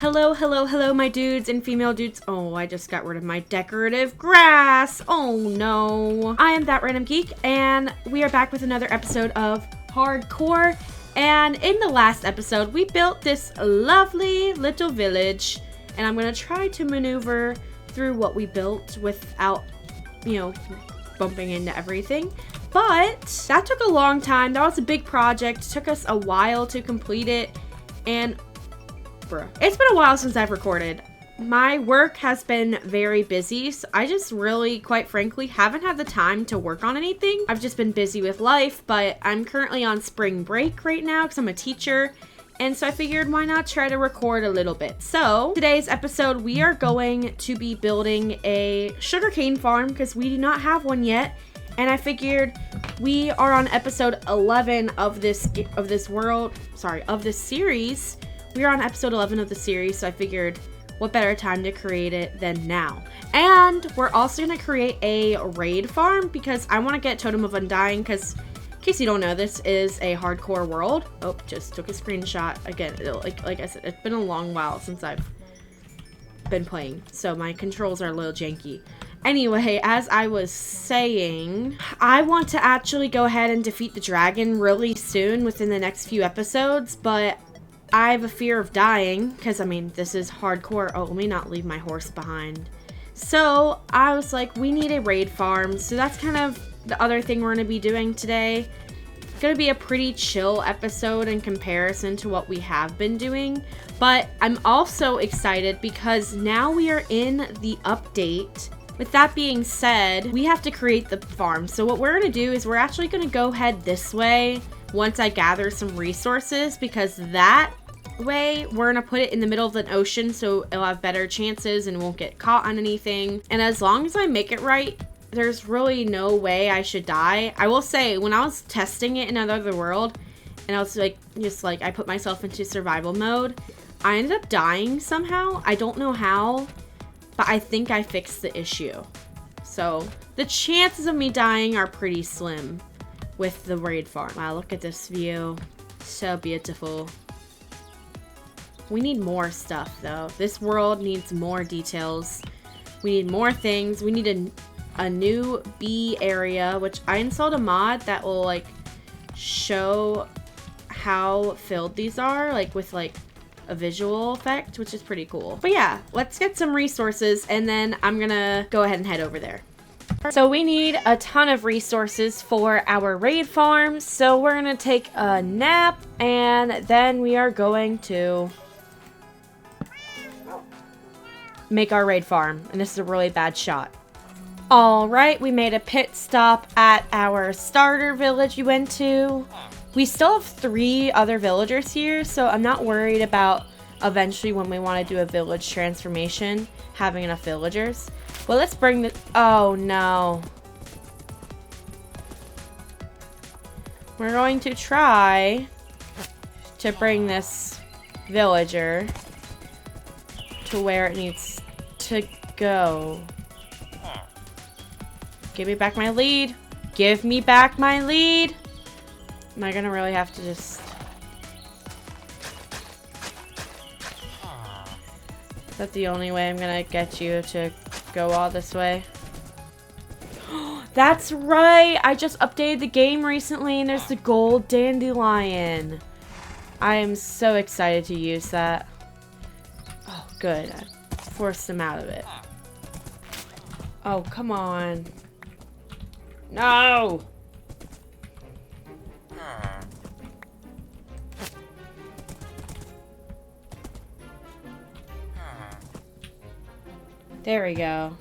Hello, hello, hello, my dudes and female dudes. Oh, I just got rid of my decorative grass. Oh no. I am That Random Geek, and we are back with another episode of Hardcore. And in the last episode, we built this lovely little village, and I'm gonna try to maneuver through what we built without, bumping into everything. But that took a long time. That was a big project. It took us a while to complete it, and it's been a while since I've recorded. My work has been very busy, so I just really, quite frankly, haven't had the time to work on anything. I've just been busy with life, but I'm currently on spring break right now because I'm a teacher, and so I figured why not try to record a little bit. So today's episode, we are going to be building a sugarcane farm because we do not have one yet, and I figured we are on episode 11 of this series. We are on episode 11 of the series, so I figured what better time to create it than now. And we're also going to create a raid farm because I want to get Totem of Undying because, in case you don't know, this is a hardcore world. Oh, just took a screenshot. Again, like I said, it's been a long while since I've been playing, so my controls are a little janky. Anyway, as I was saying, I want to actually go ahead and defeat the dragon really soon within the next few episodes, but I have a fear of dying because, this is hardcore. Oh, let me not leave my horse behind. So I was like, we need a raid farm. So that's kind of the other thing we're going to be doing today. It's going to be a pretty chill episode in comparison to what we have been doing. But I'm also excited because now we are in the update. With that being said, we have to create the farm. So what we're going to do is we're actually going to go head this way once I gather some resources, because that way we're gonna put it in the middle of an ocean so it'll have better chances and won't get caught on anything. And as long as I make it right, there's really no way I should die. I will say, when I was testing it in another world and I was I put myself into survival mode, I ended up dying somehow. I don't know how, but I think I fixed the issue. So the chances of me dying are pretty slim with the raid farm. Wow, look at this view. So beautiful. We need more stuff though. This world needs more details. We need more things. We need a new bee area, which I installed a mod that will show how filled these are, with a visual effect, which is pretty cool. But yeah, let's get some resources and then I'm gonna go ahead and head over there. So we need a ton of resources for our raid farm, so we're gonna take a nap and then we are going to make our raid farm, and this is a really bad shot. Alright, we made a pit stop at our starter village we went to. We still have 3 other villagers here, so I'm not worried about eventually when we want to do a village transformation having enough villagers. Well, let's bring the... Oh, no. We're going to try to bring this villager to where it needs to go. Give me back my lead. Give me back my lead. Am I gonna really have to just... Is that the only way I'm gonna get you to go all this way? That's right! I just updated the game recently and there's the gold dandelion. I am so excited to use that. Oh, good. I forced him out of it. Oh, come on. No! There we go.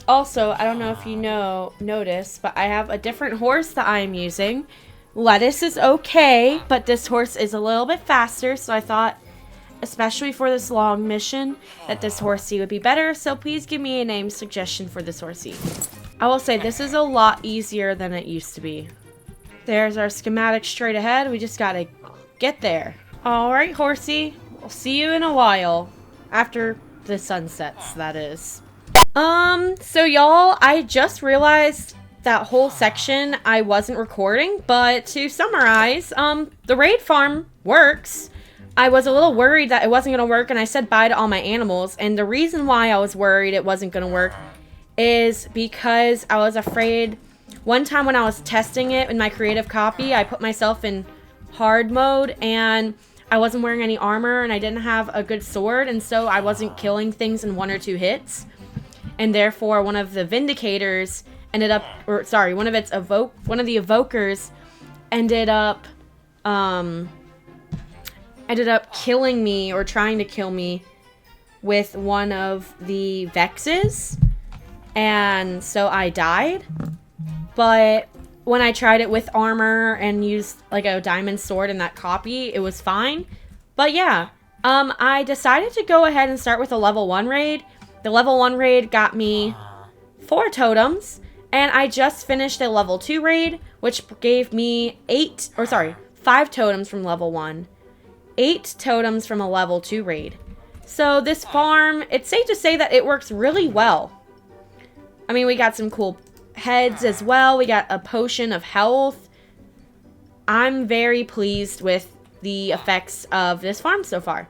Also, I don't know if you notice, but I have a different horse that I am using. Lettuce is okay, but this horse is a little bit faster, so I thought, especially for this long mission, that this horsey would be better, so please give me a name suggestion for this horsey. I will say, this is a lot easier than it used to be. There's our schematic straight ahead. We just gotta get there. Alright, horsey. We'll see you in a while. After the sun sets, that is. So y'all, I just realized that whole section I wasn't recording, but to summarize, the raid farm works. I was a little worried that it wasn't going to work, and I said bye to all my animals. And the reason why I was worried it wasn't going to work is because I was afraid. One time when I was testing it in my creative copy, I put myself in hard mode, and I wasn't wearing any armor, and I didn't have a good sword, and so I wasn't killing things in 1 or 2 hits. And therefore, one of the Vindicators ended up, or sorry, one of the Evokers ended up killing me, or trying to kill me with one of the Vexes. And so I died. But when I tried it with armor and used like a diamond sword in that copy, it was fine. But yeah, I decided to go ahead and start with a level 1 raid. The level 1 raid got me 4 totems, and I just finished a level 2 raid, which gave me 5 totems from level 1, 8 totems from a level 2 raid. So this farm, it's safe to say that it works really well. I mean, we got some cool heads as well. We got a potion of health. I'm very pleased with the effects of this farm so far.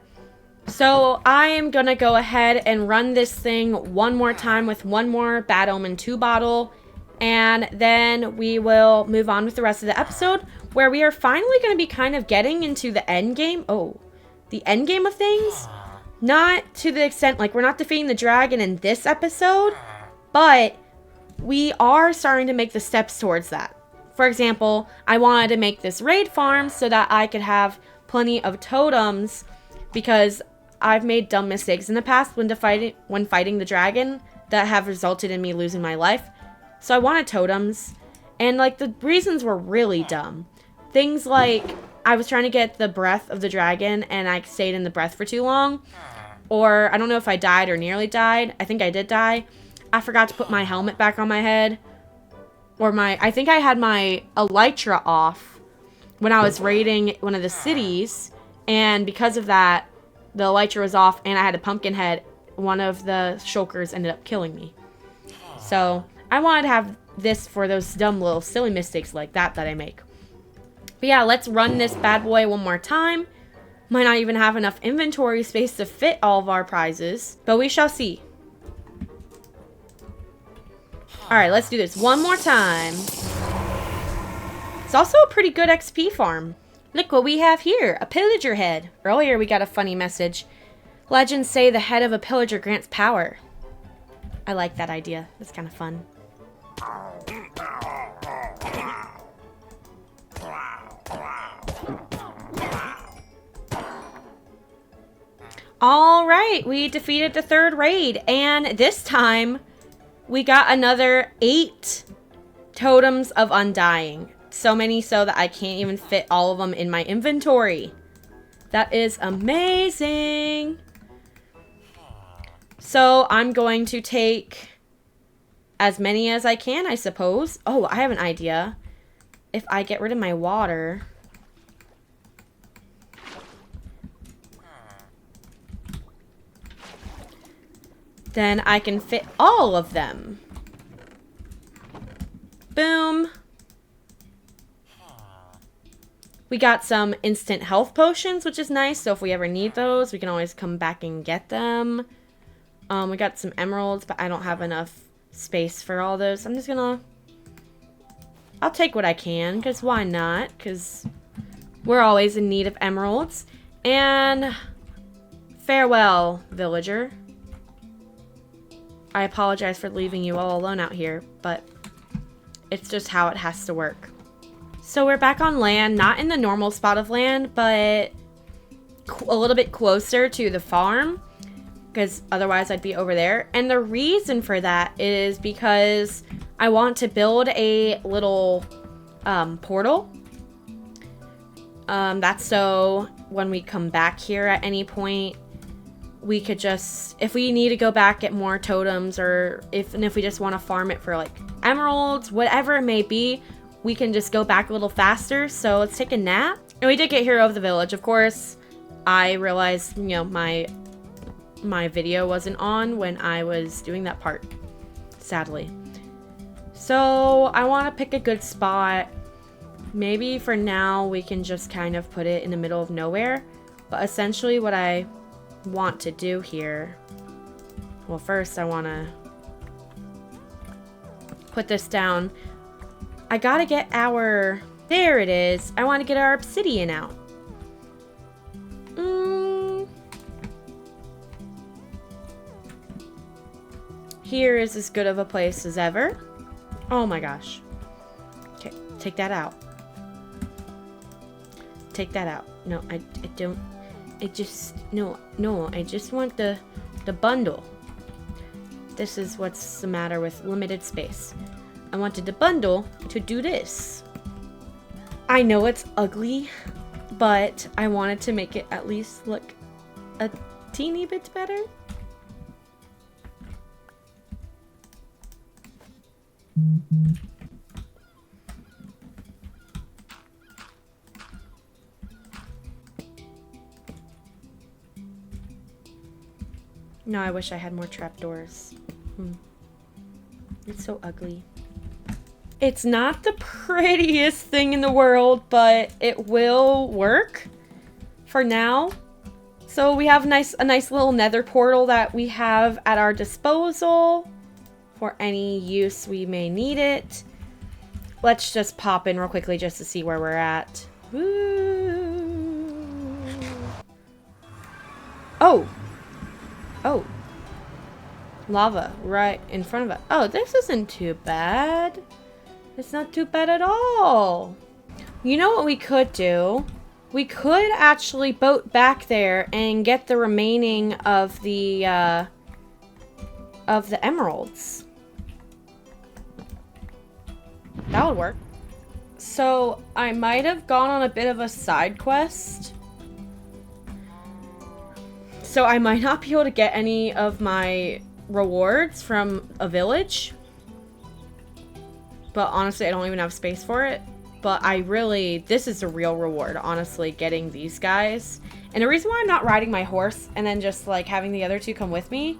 So I am going to go ahead and run this thing one more time with one more Bad Omen 2 bottle. And then we will move on with the rest of the episode, where we are finally going to be kind of getting into the end game. Oh, the end game of things? Not to the extent, like, we're not defeating the dragon in this episode, but we are starting to make the steps towards that. For example, I wanted to make this raid farm so that I could have plenty of totems, because I've made dumb mistakes in the past when fighting the dragon that have resulted in me losing my life. So I wanted totems, and like the reasons were really dumb. Things like I was trying to get the breath of the dragon and I stayed in the breath for too long. Or I don't know if I died or nearly died. I think I did die. I forgot to put my helmet back on my head. Or I think I had my elytra off when I was raiding one of the cities. And because of that, the elytra was off and I had a pumpkin head. One of the shulkers ended up killing me. So I wanted to have this for those dumb little silly mistakes like that I make. But yeah, let's run this bad boy one more time. Might not even have enough inventory space to fit all of our prizes, but we shall see. Alright, let's do this one more time. It's also a pretty good XP farm. Look what we have here, a pillager head. Earlier we got a funny message. Legends say the head of a pillager grants power. I like that idea. It's kind of fun. Alright, we defeated the 3rd raid, and this time we got another 8 totems of undying. So many so that I can't even fit all of them in my inventory. That is amazing. So I'm going to take as many as I can, I suppose. Oh, I have an idea. If I get rid of my water, then I can fit all of them. Boom. We got some instant health potions, which is nice. So if we ever need those, we can always come back and get them. We got some emeralds, but I don't have enough space for all those. I'm just gonna... I'll take what I can, because why not? Because we're always in need of emeralds. And farewell, villager. I apologize for leaving you all alone out here, but it's just how it has to work. So we're back on land, not in the normal spot of land, but a little bit closer to the farm, because otherwise I'd be over there. And the reason for that is because I want to build a little portal. That's so when we come back here at any point, we could just, if we need to go back, get more totems, or if we just want to farm it for like emeralds, whatever it may be, we can just go back a little faster. So let's take a nap. And we did get Hero of the Village. Of course, I realized, you know, my video wasn't on when I was doing that part, sadly. So I want to pick a good spot. Maybe for now we can just kind of put it in the middle of nowhere. But essentially what I want to do here, well, first I want to put this down. I gotta get our, there it is. I want to get our obsidian out. Here is as good of a place as ever. Oh my gosh. Okay, take that out. Take that out. No, I don't. I just, no, I just want the bundle. This is what's the matter with limited space. I wanted the bundle to do this. I know it's ugly, but I wanted to make it at least look a teeny bit better. No, I wish I had more trapdoors. It's so ugly. It's not the prettiest thing in the world, but it will work for now. So we have a nice little nether portal that we have at our disposal for any use we may need it. Let's just pop in real quickly just to see where we're at. Woo. Oh. Oh. Lava right in front of it. Oh, this isn't too bad. It's not too bad at all. You know what we could do? We could actually boat back there and get the remaining of the emeralds. That would work. So I might have gone on a bit of a side quest. So I might not be able to get any of my rewards from a village. But honestly, I don't even have space for it. But I really, this is a real reward, honestly, getting these guys. And the reason why I'm not riding my horse and then just like having the other two come with me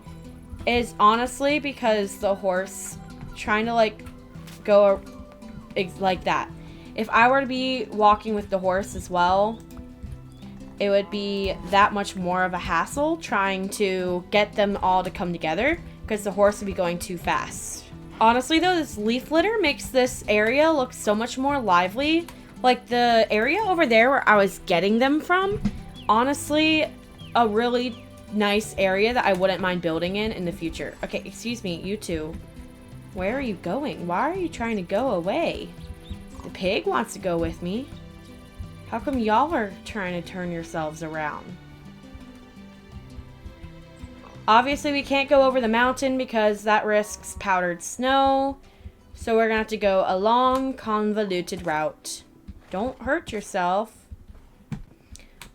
is honestly because the horse trying to like go like that. If I were to be walking with the horse as well, it would be that much more of a hassle trying to get them all to come together because the horse would be going too fast. Honestly though, this leaf litter makes this area look so much more lively. Like the area over there where I was getting them from, honestly, a really nice area that I wouldn't mind building in the future. Okay, excuse me, you two. Where are you going? Why are you trying to go away? The pig wants to go with me. How come y'all are trying to turn yourselves around? Obviously, we can't go over the mountain because that risks powdered snow. So we're gonna have to go a long, convoluted route. Don't hurt yourself.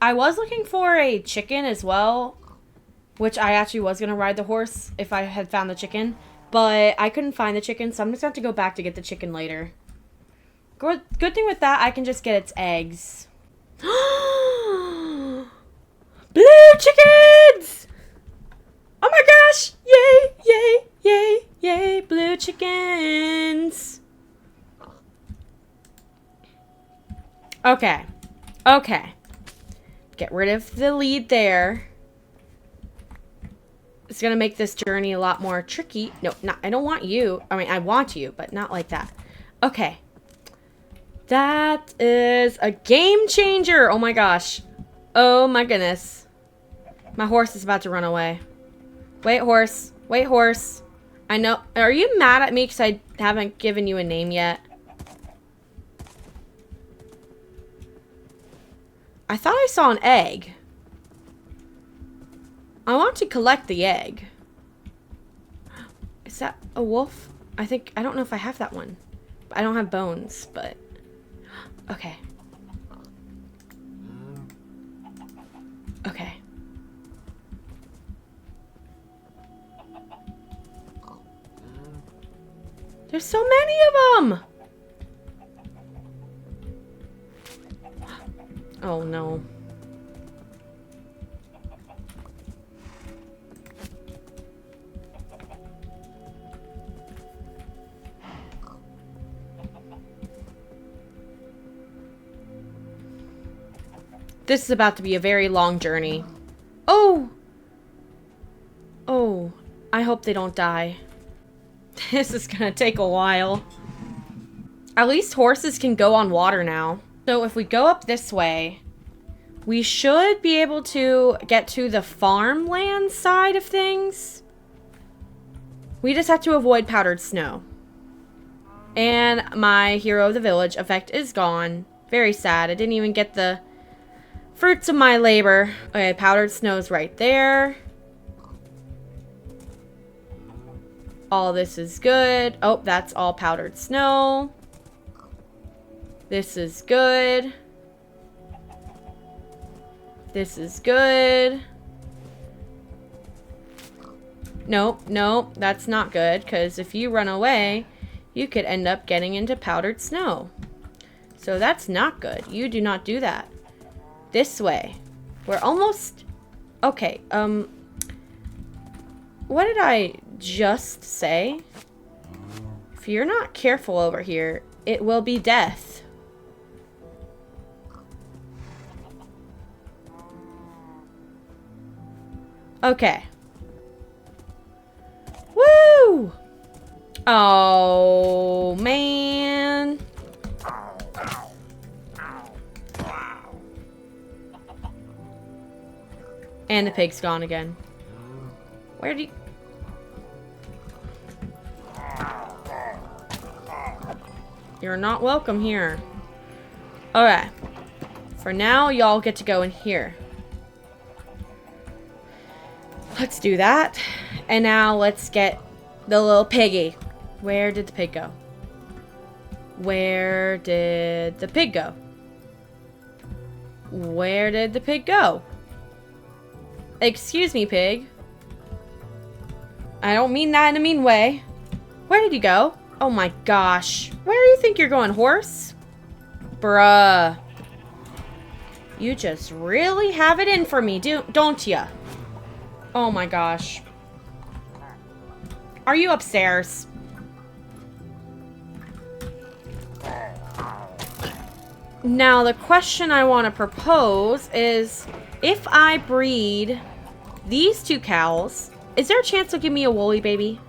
I was looking for a chicken as well, which I actually was gonna ride the horse if I had found the chicken. But I couldn't find the chicken, so I'm just going to have to go back to get the chicken later. Good thing with that, I can just get its eggs. Blue chickens! Oh my gosh! Yay, yay, yay, yay, blue chickens! Okay. Okay. Get rid of the lead there. It's gonna make this journey a lot more tricky. No, not, I don't want you. I mean, I want you, but not like that. Okay. That is a game changer. Oh my gosh. Oh my goodness. My horse is about to run away. Wait, horse. Wait, horse. I know. Are you mad at me because I haven't given you a name yet? I thought I saw an egg. I want to collect the egg. Is that a wolf? I don't know if I have that one. I don't have bones, but... Okay. Okay. There's so many of them! Oh no. This is about to be a very long journey. Oh! Oh, I hope they don't die. This is gonna take a while. At least horses can go on water now. So if we go up this way, we should be able to get to the farmland side of things. We just have to avoid powdered snow. And my hero of the village effect is gone. Very sad. I didn't even get the fruits of my labor. Okay, powdered snow's right there. All this is good. Oh, that's all powdered snow. This is good. This is good. Nope, nope, that's not good, because if you run away, you could end up getting into powdered snow. So that's not good. You do not do that. This way. We're almost... Okay, what did I just say? If you're not careful over here, it will be death. Okay. Woo! Oh, man. And the pig's gone again. Where did he... You're not welcome here. Okay. For now, y'all get to go in here. Let's do that. And now let's get the little piggy. Where did the pig go? Where did the pig go? Where did the pig go? Excuse me, pig. I don't mean that in a mean way. Where did you go? Oh my gosh. Where do you think you're going, horse? Bruh. You just really have it in for me, don't ya? Oh my gosh. Are you upstairs? Now, the question I want to propose is, if I breed these two cows, is there a chance they'll give me a woolly baby?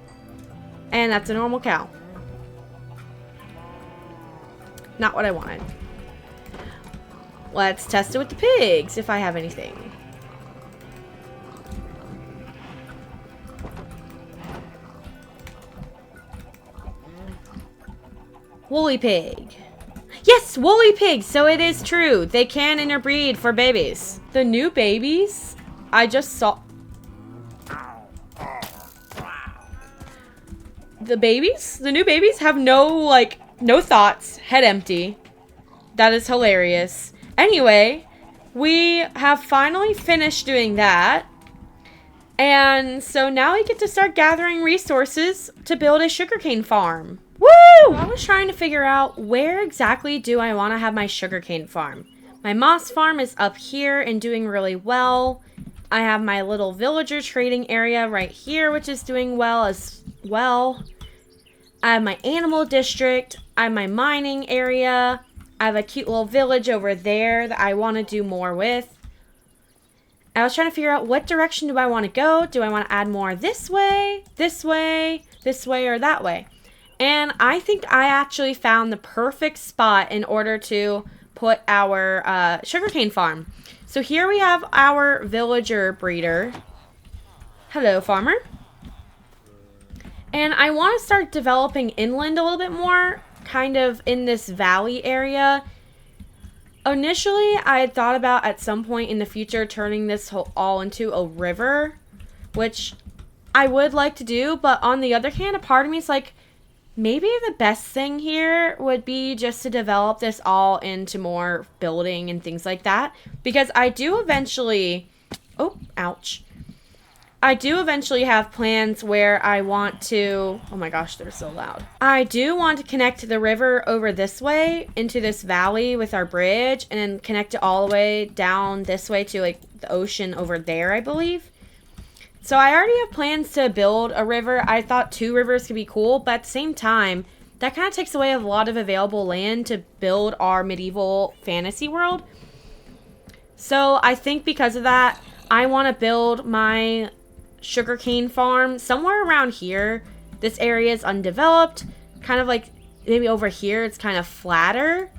And that's a normal cow. Not what I wanted. Let's test it with the pigs, if I have anything. Woolly pig. Yes, woolly pigs. So it is true. They can interbreed for babies. The new babies, I just saw. The new babies have no thoughts. Head empty. That is hilarious. Anyway, we have finally finished doing that. And so now we get to start gathering resources to build a sugarcane farm. Woo! I was trying to figure out where exactly do I want to have my sugarcane farm. My moss farm is up here and doing really well. I have my little villager trading area right here, which is doing well as well. I have my animal district. I have my mining area. I have a cute little village over there that I want to do more with. I was trying to figure out what direction do I want to go. Do I want to add more this way, this way, this way, or that way? And I think I actually found the perfect spot in order to put our sugarcane farm. So here we have our villager breeder. Hello, farmer. And I want to start developing inland a little bit more, kind of in this valley area. Initially, I had thought about at some point in the future turning this all into a river, which I would like to do. But on the other hand, a part of me is like, maybe the best thing here would be just to develop this all into more building and things like that. Because I do eventually... Oh, ouch. I do eventually have plans where I want to... Oh my gosh, they're so loud. I do want to connect the river over this way into this valley with our bridge. And then connect it all the way down this way to like the ocean over there, I believe. So I already have plans to build a river. I thought 2 rivers could be cool, but at the same time, that kind of takes away a lot of available land to build our medieval fantasy world. So I think because of that, I want to build my sugarcane farm somewhere around here. This area is undeveloped, kind of like maybe over here it's kind of flatter,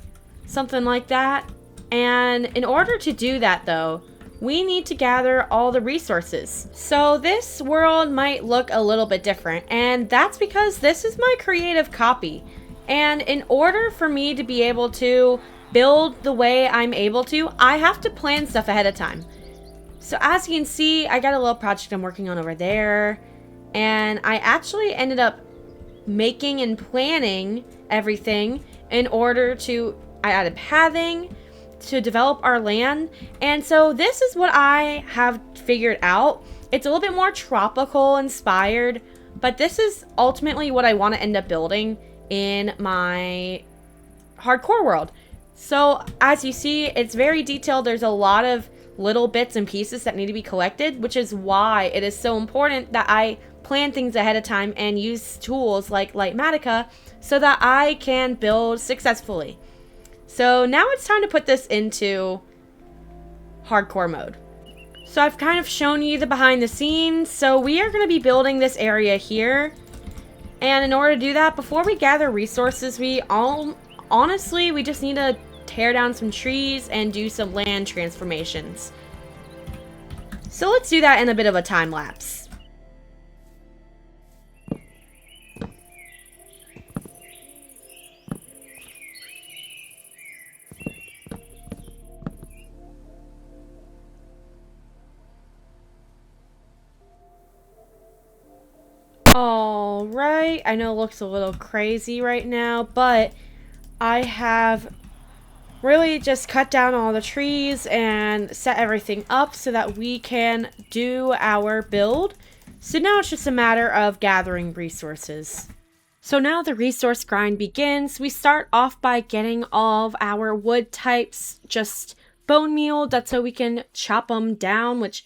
something like that. And in order to do that though, we need to gather all the resources. So this world might look a little bit different, and that's because this is my creative copy. And in order for me to be able to build the way I'm able to, I have to plan stuff ahead of time. So as you can see, I got a little project I'm working on over there, and I actually ended up making and planning everything in order to, I added pathing to develop our land. And so this is what I have figured out. It's a little bit more tropical inspired, but this is ultimately what I want to end up building in my hardcore world. So as you see, it's very detailed. There's a lot of little bits and pieces that need to be collected, which is why it is so important that I plan things ahead of time and use tools like Lightmatica so that I can build successfully. So now it's time to put this into hardcore mode. So I've kind of shown you the behind the scenes. So we are going to be building this area here. And in order to do that, before we gather resources, honestly, we just need to tear down some trees and do some land transformations. So let's do that in a bit of a time lapse. Alright, I know it looks a little crazy right now, but I have really just cut down all the trees and set everything up so that we can do our build. So now it's just a matter of gathering resources. So now the resource grind begins. We start off by getting all of our wood types just bone meal. That's so we can chop them down, which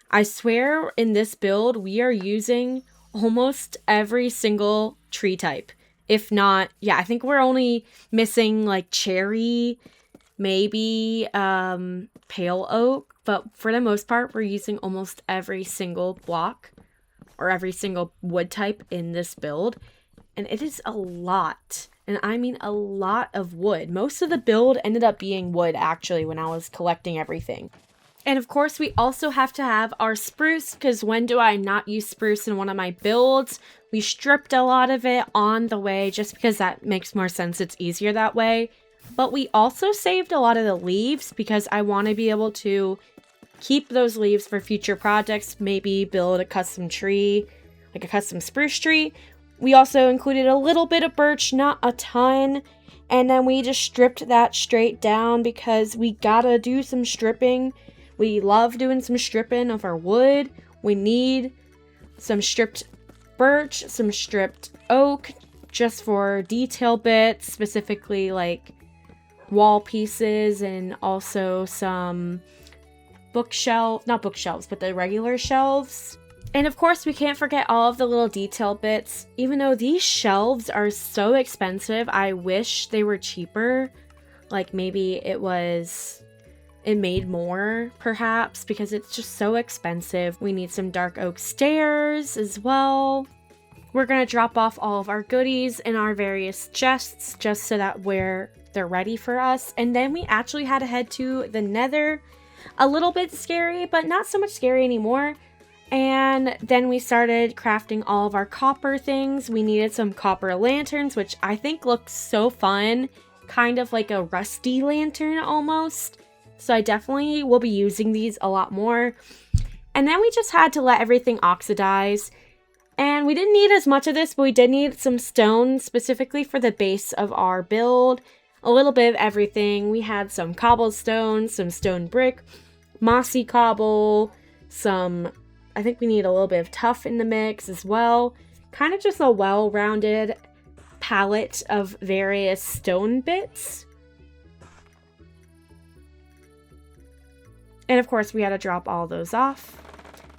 I swear in this build we are using almost every single tree type. If not, yeah, I think we're only missing like cherry, maybe pale oak, but for the most part we're using almost every single block or every single wood type in this build, and it is a lot, and I mean a lot of wood. Most of the build ended up being wood actually when I was collecting everything. And of course we also have to have our spruce, because when do I not use spruce in one of my builds? We stripped a lot of it on the way just because that makes more sense. It's easier that way. But we also saved a lot of the leaves because I want to be able to keep those leaves for future projects. Maybe build a custom tree, like a custom spruce tree. We also included a little bit of birch, not a ton. And then we just stripped that straight down because we gotta do some stripping. We love doing some stripping of our wood. We need some stripped birch, some stripped oak, just for detail bits, specifically like wall pieces, and also some not bookshelves, but the regular shelves. And of course, we can't forget all of the little detail bits. Even though these shelves are so expensive, I wish they were cheaper. Like maybe it made more, perhaps, because it's just so expensive. We need some dark oak stairs as well. We're gonna drop off all of our goodies in our various chests just so that they're ready for us. And then we actually had to head to the Nether. A little bit scary, but not so much scary anymore. And then we started crafting all of our copper things. We needed some copper lanterns, which I think looks so fun. Kind of like a rusty lantern almost. So I definitely will be using these a lot more. And then we just had to let everything oxidize. And we didn't need as much of this, but we did need some stone specifically for the base of our build. A little bit of everything. We had some cobblestone, some stone brick, mossy cobble, I think we need a little bit of tuff in the mix as well. Kind of just a well-rounded palette of various stone bits. And of course, we had to drop all those off.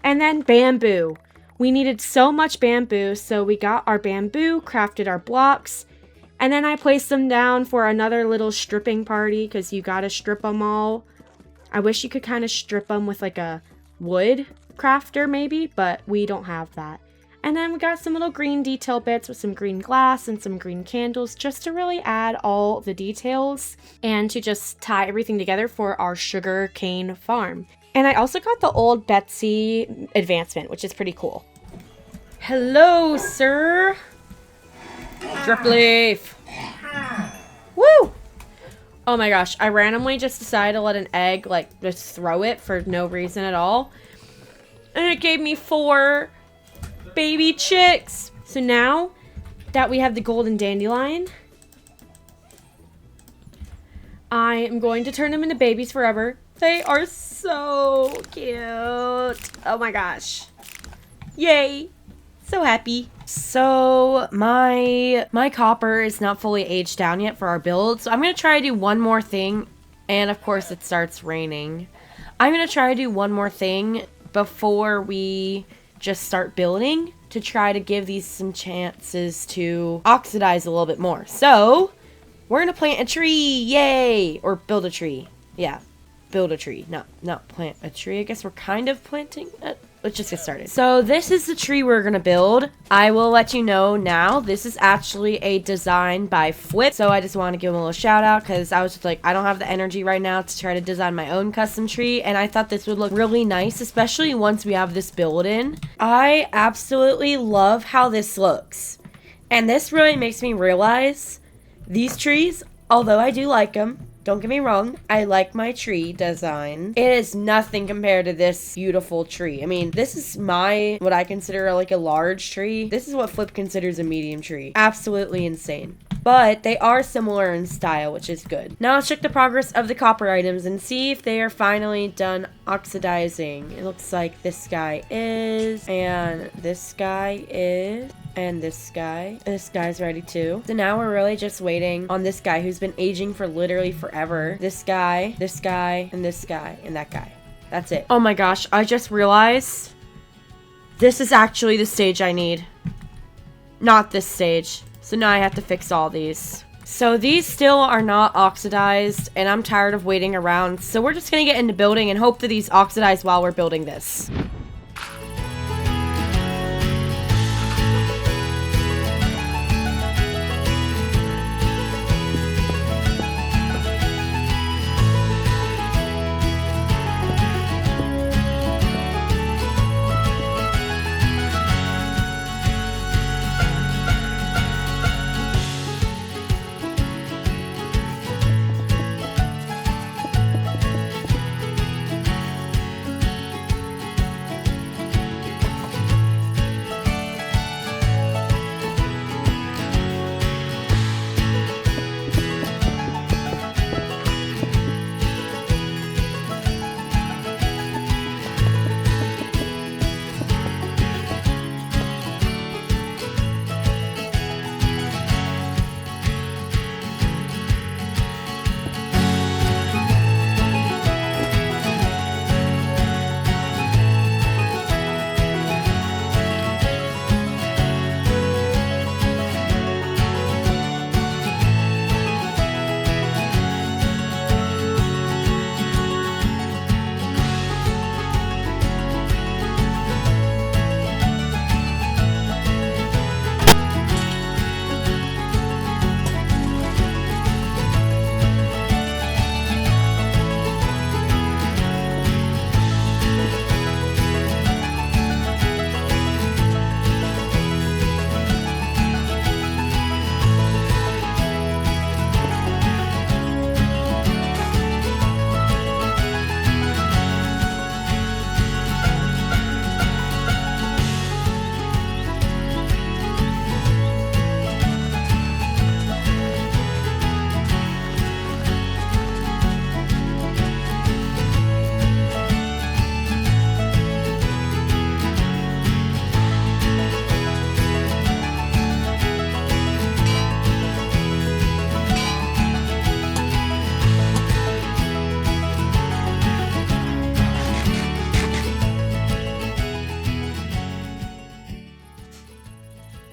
And then bamboo. We needed so much bamboo, so we got our bamboo, crafted our blocks, and then I placed them down for another little stripping party, because you gotta strip them all. I wish you could kind of strip them with like a wood crafter maybe, but we don't have that. And then we got some little green detail bits with some green glass and some green candles just to really add all the details and to just tie everything together for our sugar cane farm. And I also got the old Betsy advancement, which is pretty cool. Hello, sir. Drip leaf. Woo! Oh my gosh, I randomly just decided to let an egg, like, just throw it for no reason at all. And it gave me 4 baby chicks. So now that we have the golden dandelion, I am going to turn them into babies forever. They are so cute. Oh my gosh. Yay. So happy. So my copper is not fully aged down yet for our build. So I'm going to try to do one more thing. And of course it starts raining. I'm going to try to do one more thing before we just start building to try to give these some chances to oxidize a little bit more. So we're going to plant a tree. Yay. Or build a tree. Yeah. Build a tree. Not plant a tree. I guess we're kind of planting it. Let's just get started. So this is the tree we're gonna build. I will let you know now, this is actually a design by Flip. So I just want to give him a little shout out because I was just like, I don't have the energy right now to try to design my own custom tree. And I thought this would look really nice, especially once we have this build in. I absolutely love how this looks. And this really makes me realize these trees, although I do like them, don't get me wrong, I like my tree design. It is nothing compared to this beautiful tree. I mean, this is what I consider like a large tree. This is what Flip considers a medium tree. Absolutely insane. But they are similar in style, which is good. Now let's check the progress of the copper items and see if they are finally done oxidizing. It looks like this guy is, and this guy is, and this guy. This guy's ready too. So now we're really just waiting on this guy who's been aging for literally forever. This guy, and this guy, and that guy. That's it. Oh my gosh, I just realized this is actually the stage I need. Not this stage. So now I have to fix all these. So these still are not oxidized, and I'm tired of waiting around. So we're just gonna get into building and hope that these oxidize while we're building this.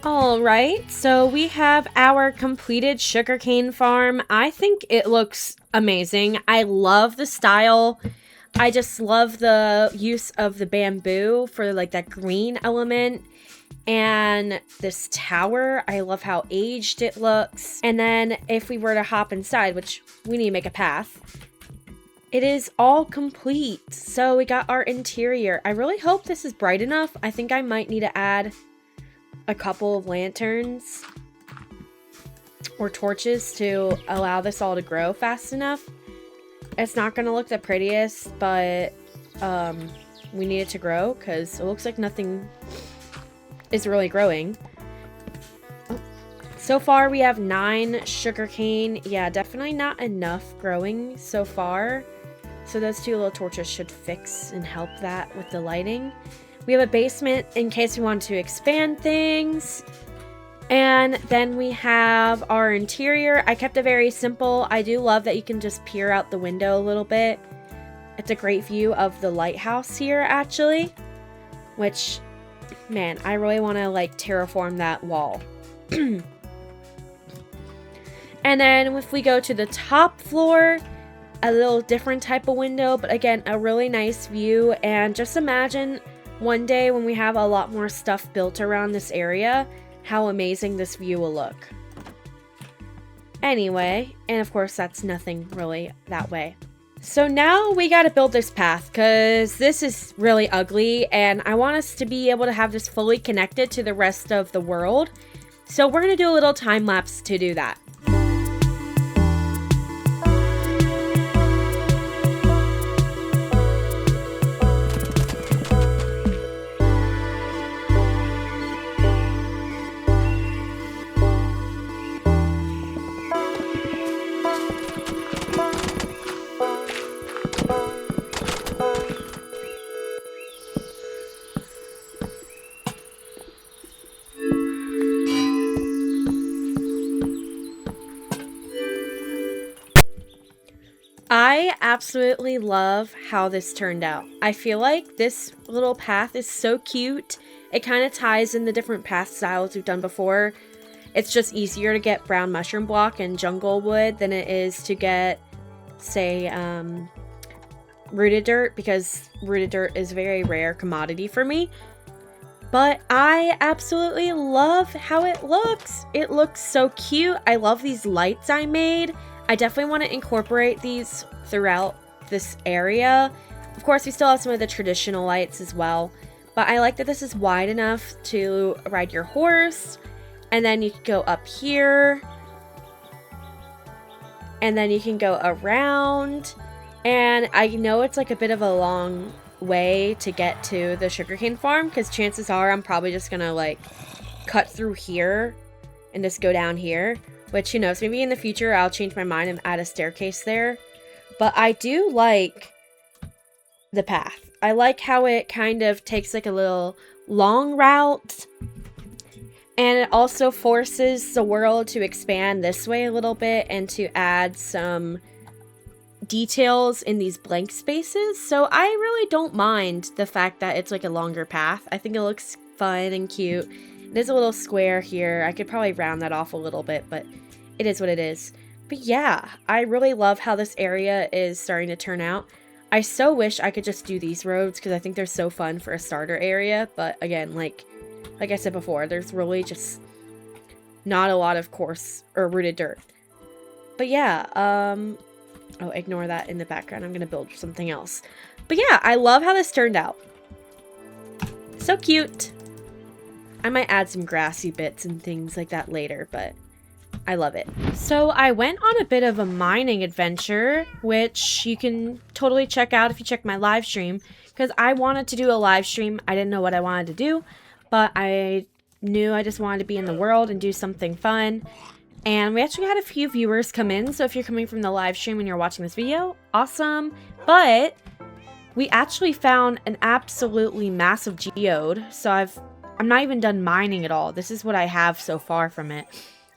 All right, so we have our completed sugarcane farm. I think it looks amazing. I love the style. I just love the use of the bamboo for like that green element. And this tower, I love how aged it looks. And then if we were to hop inside, which we need to make a path, it is all complete. So we got our interior. I really hope this is bright enough. I think I might need to add a couple of lanterns or torches to allow this all to grow fast enough. It's not going to look the prettiest, but we need it to grow because it looks like nothing is really growing. So far we have 9 sugarcane. Yeah, definitely not enough growing so far. So those 2 little torches should fix and help that with the lighting. We have a basement in case we want to expand things. And then we have our interior. I kept it very simple. I do love that you can just peer out the window a little bit. It's a great view of the lighthouse here, actually. Which, man, I really want to, like, terraform that wall. And then if we go to the top floor, a little different type of window. But again, a really nice view. And just imagine one day when we have a lot more stuff built around this area, how amazing this view will look. Anyway, and of course that's nothing really that way. So now we gotta build this path because this is really ugly and I want us to be able to have this fully connected to the rest of the world. So we're gonna do a little time lapse to do that. I absolutely love how this turned out. I feel like this little path is so cute. It kind of ties in the different path styles we've done before. It's just easier to get brown mushroom block and jungle wood than it is to get, say, rooted dirt, because rooted dirt is a very rare commodity for me. But I absolutely love how it looks. It looks so cute. I love these lights I made. I definitely want to incorporate these throughout this area. Of course, we still have some of the traditional lights as well. But I like that this is wide enough to ride your horse. And then you can go up here. And then you can go around. And I know it's like a bit of a long way to get to the sugarcane farm, because chances are I'm probably just gonna like cut through here and just go down here. Which, who knows, maybe in the future I'll change my mind and add a staircase there. But I do like the path. I like how it kind of takes like a little long route. And it also forces the world to expand this way a little bit and to add some details in these blank spaces. So I really don't mind the fact that it's like a longer path. I think it looks fun and cute. It is a little square here. I could probably round that off a little bit, but it is what it is. But yeah, I really love how this area is starting to turn out. I so wish I could just do these roads because I think they're so fun for a starter area. But again, like I said before, there's really just not a lot of coarse or rooted dirt. But yeah, oh, ignore that in the background. I'm going to build something else. But yeah, I love how this turned out. So cute. I might add some grassy bits and things like that later, but I love it. So I went on a bit of a mining adventure, which you can totally check out if you check my live stream, because I wanted to do a live stream. I didn't know what I wanted to do, but I knew I just wanted to be in the world and do something fun. And we actually had a few viewers come in, so if you're coming from the live stream and you're watching this video, awesome. But we actually found an absolutely massive geode, so I'm not even done mining it all. This is what I have so far from it.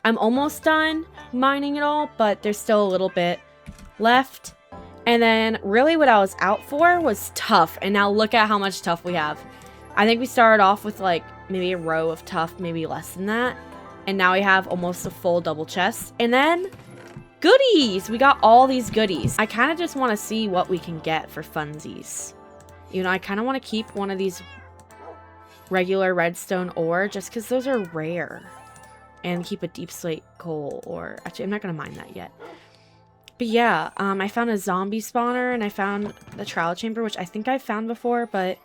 I'm almost done mining it all, but there's still a little bit left. And then really what I was out for was tuff. And now look at how much tuff we have. I think we started off with like maybe a row of tuff, maybe less than that. And now we have almost a full double chest. And then goodies! We got all these goodies. I kind of just want to see what we can get for funsies. You know, I kind of want to keep one of these regular redstone ore just because those are rare. And keep a deep slate coal ore. Actually, I'm not going to mine that yet. But yeah, I found a zombie spawner and I found the trial chamber, which I think I've found before, but,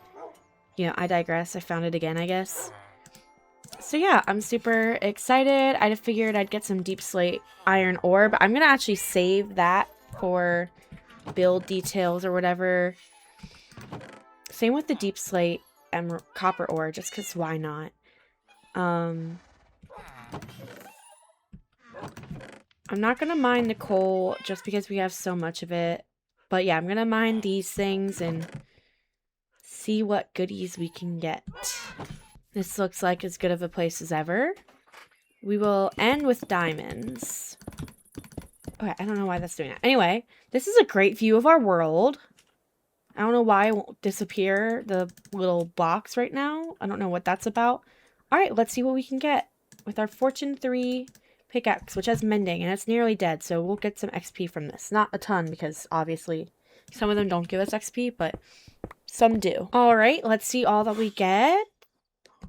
you know, I digress. I found it again, I guess. So yeah, I'm super excited. I figured I'd get some deep slate iron ore, but I'm going to actually save that for build details or whatever. Same with the deep slate copper ore, just because why not? I'm not going to mine the coal just because we have so much of it. But yeah, I'm going to mine these things and see what goodies we can get. This looks like as good of a place as ever. We will end with diamonds. Okay, I don't know why that's doing that. Anyway, this is a great view of our world. I don't know why it won't disappear, the little box right now. I don't know what that's about. All right, let's see what we can get with our Fortune 3 pickaxe, which has mending, and it's nearly dead, so we'll get some XP from this. Not a ton, because obviously some of them don't give us XP, but some do. All right, let's see all that we get.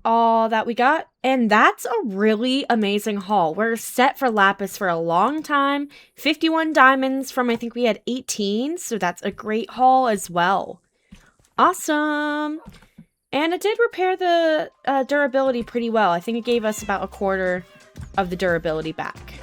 All that we got. And that's a really amazing haul. We're set for lapis for a long time. 51 diamonds from, I think we had 18, so that's a great haul as well. Awesome. And it did repair the durability pretty well. I think it gave us about a quarter of the durability back.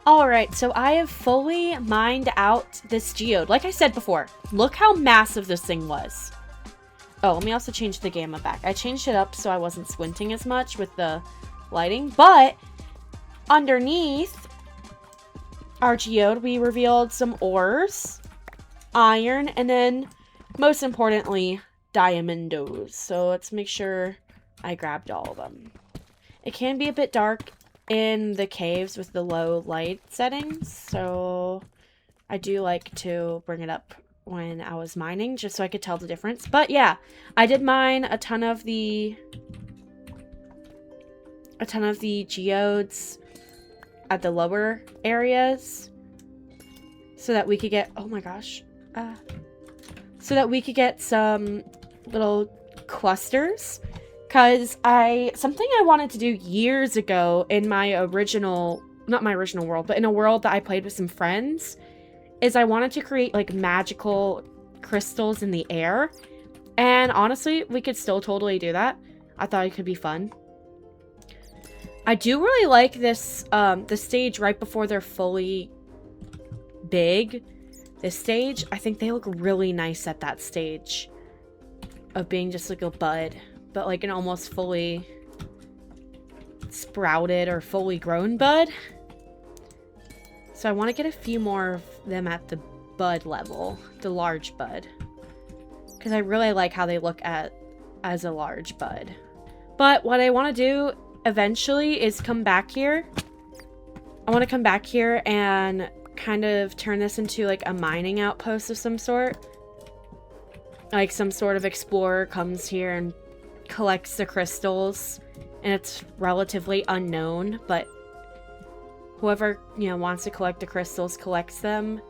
Alright, so I have fully mined out this geode. Like I said before, look how massive this thing was. Oh, let me also change the gamma back. I changed it up so I wasn't squinting as much with the lighting. But underneath our geode, we revealed some ores, iron, and then, most importantly, diamondos. So let's make sure I grabbed all of them. It can be a bit dark in the caves with the low light settings, so I do like to bring it up when I was mining just so I could tell the difference. But yeah, I did mine a ton of the geodes at the lower areas so that we could get, oh my gosh, so that we could get some little clusters. Because something I wanted to do years ago in my original, not my original world, but in a world that I played with some friends, is I wanted to create like magical crystals in the air. And honestly, we could still totally do that. I thought it could be fun. I do really like this, the stage right before they're fully big. This stage, I think they look really nice at that stage of being just like a bud. But like an almost fully sprouted or fully grown bud. So I want to get a few more of them at the bud level, the large bud. Because I really like how they look as a large bud. But what I want to do eventually is come back here. I want to come back here and kind of turn this into like a mining outpost of some sort. Like some sort of explorer comes here and collects the crystals, and it's relatively unknown, but whoever, you know, wants to collect the crystals collects them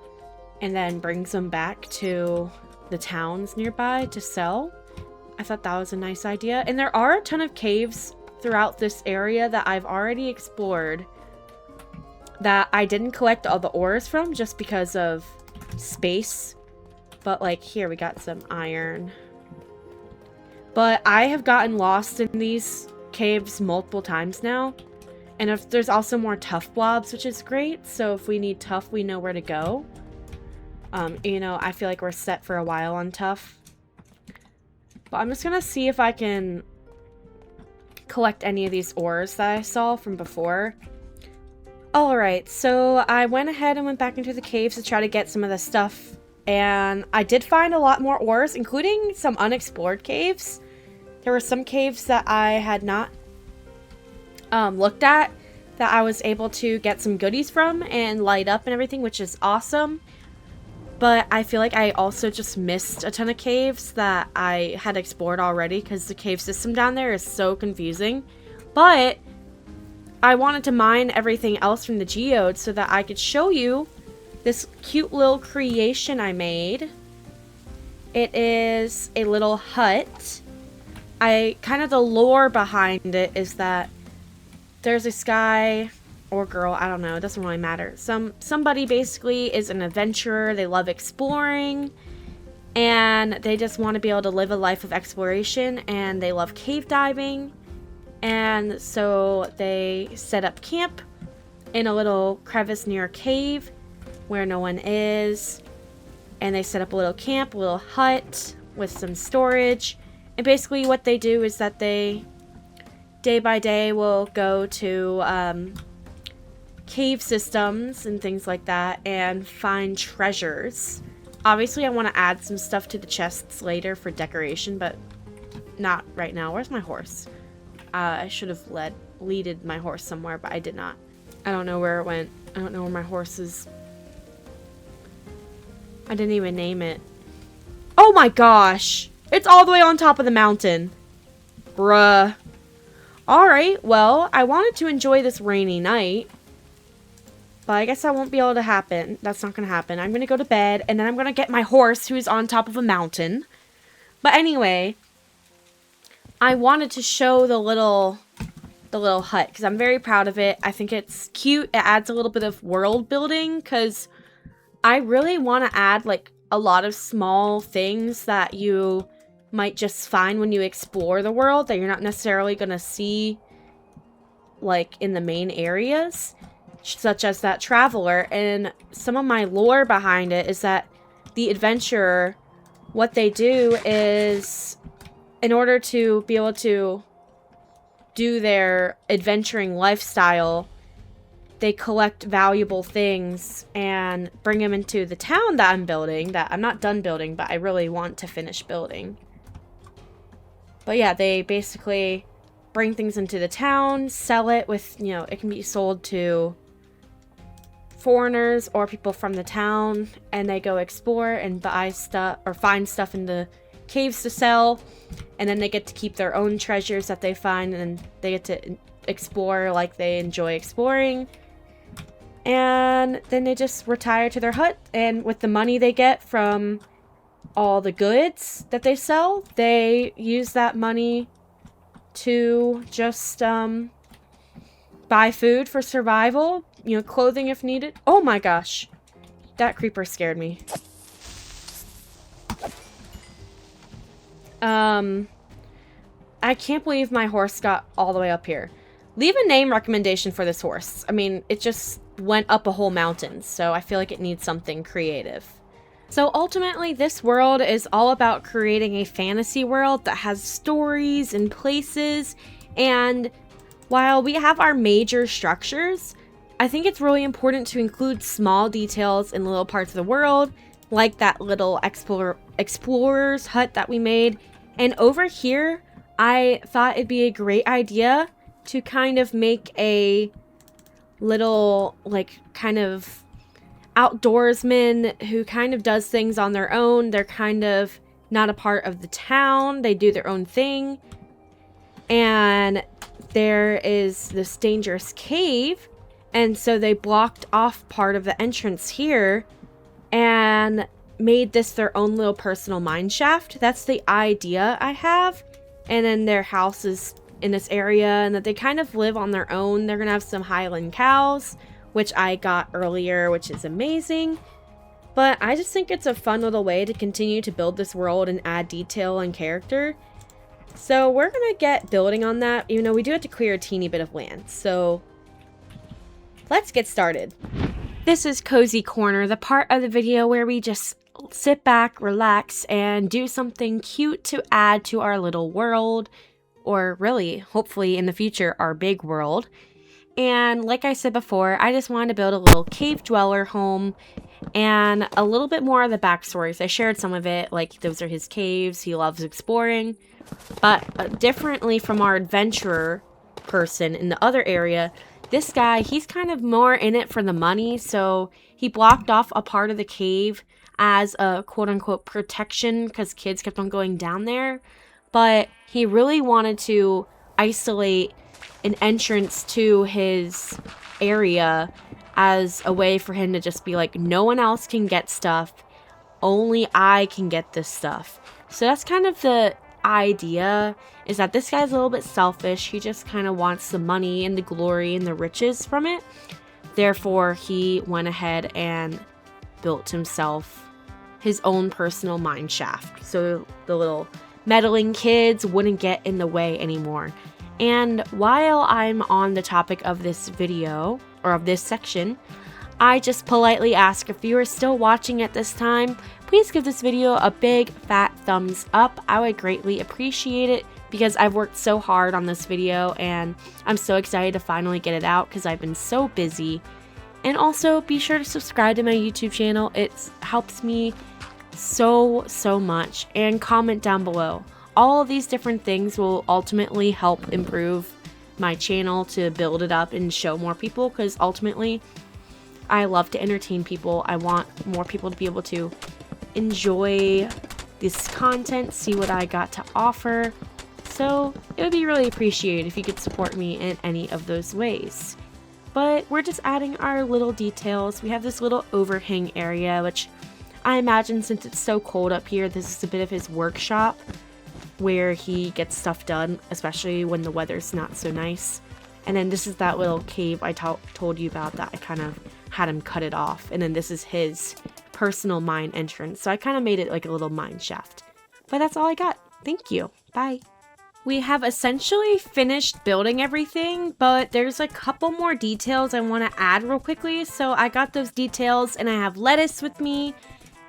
and then brings them back to the towns nearby to sell. I thought that was a nice idea. And there are a ton of caves throughout this area that I've already explored that I didn't collect all the ores from just because of space. But like here we got some iron. But I have gotten lost in these caves multiple times now. And if there's also more tough blobs, which is great. So if we need tough, we know where to go. You know, I feel like we're set for a while on tough. But I'm just gonna see if I can collect any of these ores that I saw from before. Alright, so I went ahead and went back into the caves to try to get some of the stuff. And I did find a lot more ores, including some unexplored caves. There were some caves that I had not looked at that I was able to get some goodies from and light up and everything, which is awesome. But I feel like I also just missed a ton of caves that I had explored already because the cave system down there is so confusing. But I wanted to mine everything else from the geode so that I could show you this cute little creation I made. It is a little hut. The lore behind it is that there's this guy or girl, I don't know, it doesn't really matter. Somebody basically is an adventurer. They love exploring and they just want to be able to live a life of exploration, and they love cave diving. And so they set up camp in a little crevice near a cave where no one is. And they set up a little camp, a little hut with some storage. And basically what they do is that they, day by day, will go to cave systems and things like that and find treasures. Obviously, I want to add some stuff to the chests later for decoration, but not right now. Where's my horse? I should have leaded my horse somewhere, but I did not. I don't know where it went. I don't know where my horse is. I didn't even name it. Oh my gosh! It's all the way on top of the mountain. Bruh. Alright, well, I wanted to enjoy this rainy night. But I guess that won't be able to happen. That's not going to happen. I'm going to go to bed, and then I'm going to get my horse, who's on top of a mountain. But anyway, I wanted to show the little hut, because I'm very proud of it. I think it's cute. It adds a little bit of world building, because I really want to add, like, a lot of small things that you might just find when you explore the world that you're not necessarily going to see, like, in the main areas, such as that traveler. And some of my lore behind it is that the adventurer, what they do is, in order to be able to do their adventuring lifestyle, they collect valuable things and bring them into the town that I'm building, that I'm not done building, but I really want to finish building. But yeah, they basically bring things into the town, sell it with, you know, it can be sold to foreigners or people from the town, and they go explore and buy stuff or find stuff in the caves to sell, and then they get to keep their own treasures that they find, and they get to explore like they enjoy exploring. And then they just retire to their hut, and with the money they get from all the goods that they sell, they use that money to just buy food for survival, you know, clothing if needed. Oh my gosh, that creeper scared me. I can't believe my horse got all the way up here. Leave a name recommendation for this horse. I mean, it just went up a whole mountain, so I feel like it needs something creative. So ultimately, this world is all about creating a fantasy world that has stories and places, and while we have our major structures, I think it's really important to include small details in little parts of the world, like that little explorer's hut that we made. And over here, I thought it'd be a great idea to kind of make a little, like, kind of outdoorsman who kind of does things on their own. They're kind of not a part of the town. They do their own thing. and there is this dangerous cave, and so they blocked off part of the entrance here and made this their own little personal mine shaft. That's the idea I have. And then their house is in this area, and that they kind of live on their own. They're gonna have some Highland cows, which I got earlier, which is amazing. But I just think it's a fun little way to continue to build this world and add detail and character. So we're gonna get building on that, even though we do have to clear a teeny bit of land. So let's get started. This is Cozy Corner, the part of the video where we just sit back, relax, and do something cute to add to our little world, or really, hopefully in the future, our big world. And like I said before, I just wanted to build a little cave dweller home and a little bit more of the backstories. I shared some of it, like those are his caves, he loves exploring. But differently from our adventurer person in the other area, this guy, he's kind of more in it for the money, so he blocked off a part of the cave as a quote-unquote protection because kids kept on going down there. But he really wanted to isolate an entrance to his area as a way for him to just be like, no one else can get stuff, only I can get this stuff. So that's kind of the idea, is that this guy's a little bit selfish. He just kind of wants the money and the glory and the riches from it. Therefore, he went ahead and built himself his own personal mine shaft, so the little meddling kids wouldn't get in the way anymore. And while I'm on the topic of this video, or of this section, I just politely ask if you are still watching at this time, please give this video a big fat thumbs up. I would greatly appreciate it because I've worked so hard on this video and I'm so excited to finally get it out because I've been so busy. And also be sure to subscribe to my YouTube channel. It helps me so much, and comment down below. All of these different things will ultimately help improve my channel to build it up and show more people, because ultimately I love to entertain people. I want more people to be able to enjoy this content, see what I got to offer. So it would be really appreciated if you could support me in any of those ways. But we're just adding our little details. We have this little overhang area, which I imagine since it's so cold up here, this is a bit of his workshop where he gets stuff done, especially when the weather's not so nice. And then this is that little cave I told you about that I kind of had him cut it off. And then this is his personal mine entrance. So I kind of made it like a little mine shaft. But that's all I got. Thank you. Bye. We have essentially finished building everything, but there's a couple more details I want to add real quickly. So I got those details and I have lettuce with me.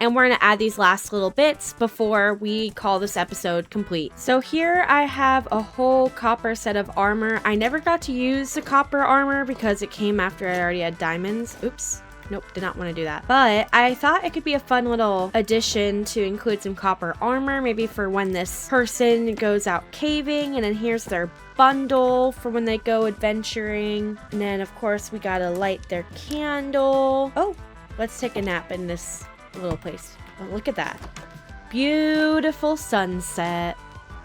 And we're going to add these last little bits before we call this episode complete. So here I have a whole copper set of armor. I never got to use the copper armor because it came after I already had diamonds. Oops. Nope, did not want to do that. But I thought it could be a fun little addition to include some copper armor, maybe for when this person goes out caving. And then here's their bundle for when they go adventuring. And then, of course, we got to light their candle. Oh, let's take a nap in this little place. Oh, look at that. Beautiful sunset.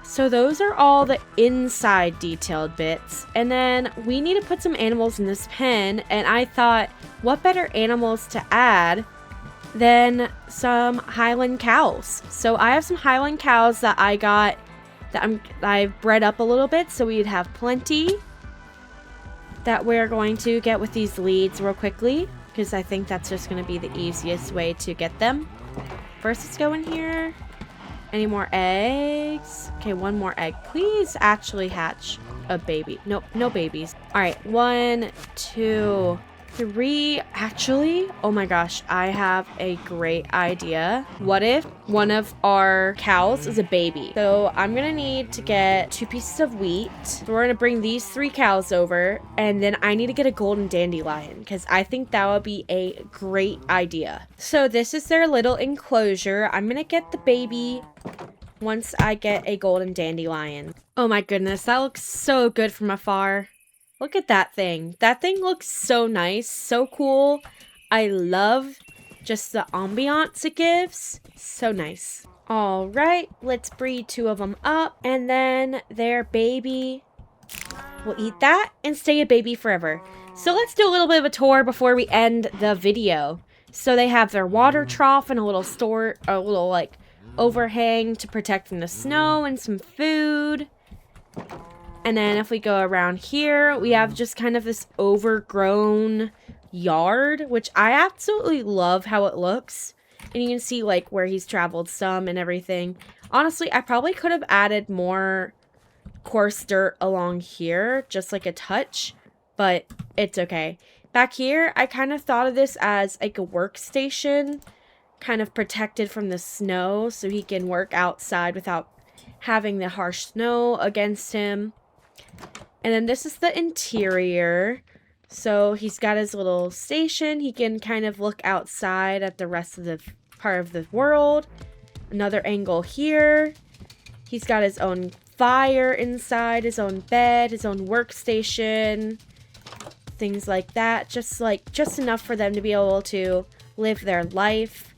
So those are all the inside detailed bits. And then we need to put some animals in this pen. And I thought, what better animals to add than some Highland cows? So I have some Highland cows that I got, that I've bred up a little bit. So we'd have plenty that we're going to get with these leads real quickly, because I think that's just going to be the easiest way to get them. First, let's go in here. Any more eggs? Okay, one more egg. Please actually hatch a baby. Nope, no babies. All right, 1, 2, 3. Actually, oh my gosh, I have a great idea. What if one of our cows is a baby? So I'm gonna need to get 2 pieces of wheat. So we're gonna bring these 3 cows over, and then I need to get a golden dandelion because I think that would be a great idea. So this is their little enclosure. I'm gonna get the baby once I get a golden dandelion. Oh my goodness, that looks so good from afar. Look at that thing. That thing looks so nice, so cool. I love just the ambiance it gives. So nice. All right, let's breed 2 of them up, and then their baby will eat that and stay a baby forever. So let's do a little bit of a tour before we end the video. So they have their water trough and a little like overhang to protect from the snow and some food. And then if we go around here, we have just kind of this overgrown yard, which I absolutely love how it looks. And you can see like where he's traveled some and everything. Honestly, I probably could have added more coarse dirt along here, just like a touch, but it's okay. Back here, I kind of thought of this as like a workstation, kind of protected from the snow so he can work outside without having the harsh snow against him. And then this is the interior. So he's got his little station. He can kind of look outside at the rest of the part of the world. Another angle here. He's got his own fire inside, his own bed, his own workstation, things like that. Just enough for them to be able to live their life.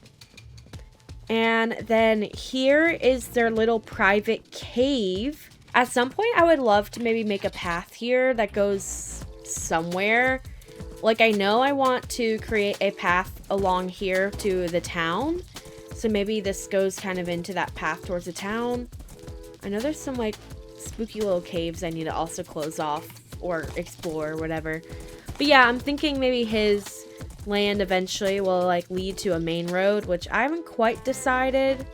And then here is their little private cave. At some point, I would love to maybe make a path here that goes somewhere. Like, I know I want to create a path along here to the town. So maybe this goes kind of into that path towards the town. I know there's some, like, spooky little caves I need to also close off or explore or whatever. But yeah, I'm thinking maybe his land eventually will, like, lead to a main road, which I haven't quite decided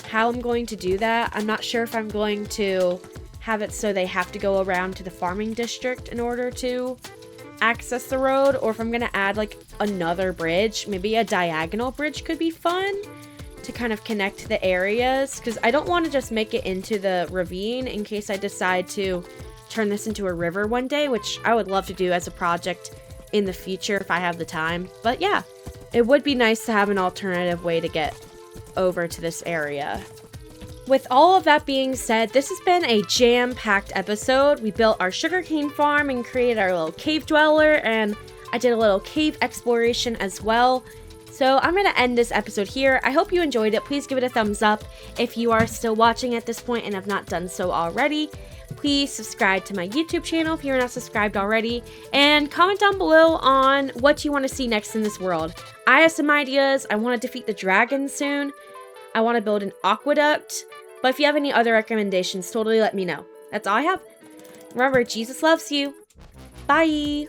how I'm going to do that. I'm not sure if I'm going to have it so they have to go around to the farming district in order to access the road, or if I'm going to add, like, another bridge. Maybe a diagonal bridge could be fun to kind of connect the areas, because I don't want to just make it into the ravine in case I decide to turn this into a river one day, which I would love to do as a project in the future if I have the time. But yeah, it would be nice to have an alternative way to get over to this area. With all of that being said, this has been a jam-packed episode. We built our sugarcane farm and created our little cave dweller, and I did a little cave exploration as well. So I'm going to end this episode here. I hope you enjoyed it. Please give it a thumbs up if you are still watching at this point and have not done so already. Please subscribe to my YouTube channel if you're not subscribed already, and comment down below on what you want to see next in this world. I have some ideas. I want to defeat the dragon soon. I want to build an aqueduct. But if you have any other recommendations, totally let me know. That's all I have. Remember, Jesus loves you. Bye.